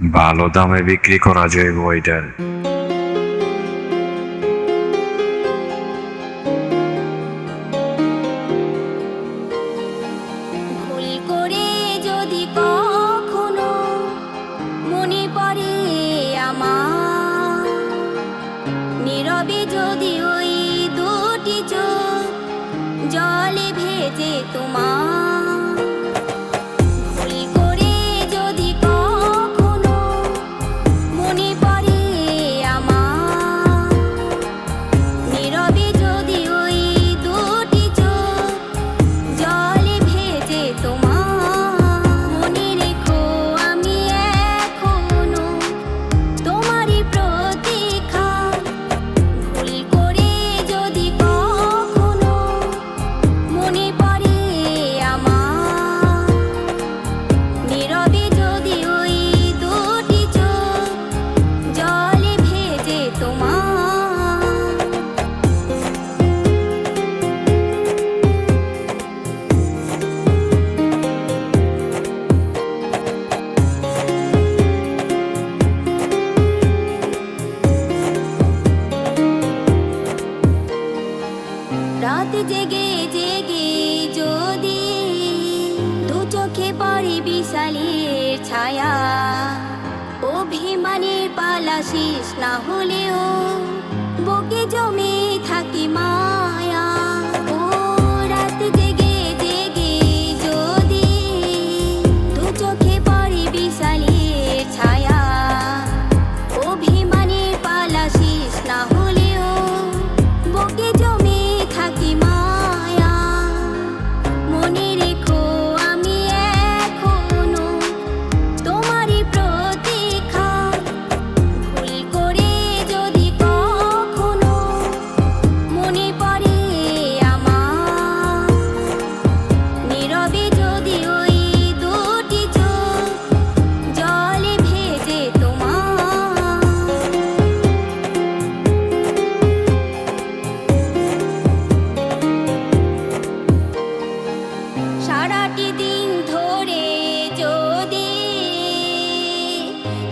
ভালো দামে বিক্রি করা যায় বইটার। ভুল করে যদি কখনো মনে পড়ে আমার, নীরবে যদি ওই দুটি চোখ জলে ভেজে তোমার, ভুল করে যদি কখনো মনে পড়ে আমার, নীরবে যদি ওই দুটি চোখ জলে ভেজে তোমার, মনে রেখো আমি এখনো তোমারই প্রতীক্ষা। ভুল করে যদি কখনো মনে পড়ে আমার, নীরবে যদি ওই দুটি চোখ জলে ভেজে তোমার। রাত জেগে জেগে যদি দু চোখে পড়ে বিশালের ছায়া, অভিমানের পালা শেষ না হলেও বুকে জমে থাকি মায়া। ও রাত জেগে জেগে যদি দু চোখে পড়ে বিশালের ছায়া, অভিমানের পালা শেষ না হলেও বুকে জমে থাকি মায়া। মনে রেখো আমি এখনো তোমারই প্রতীক্ষা। ভুল করে যদি কখনো মনে পড়ে আমার, নীরবে যদি ওই দুটি চোখ জলে ভেজে তোমার। সারাটি দিন ধরে যদি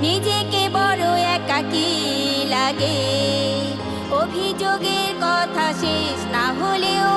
নিজেকে বড় একাকী লাগে, অভিযোগের কথা শেষ না হলেও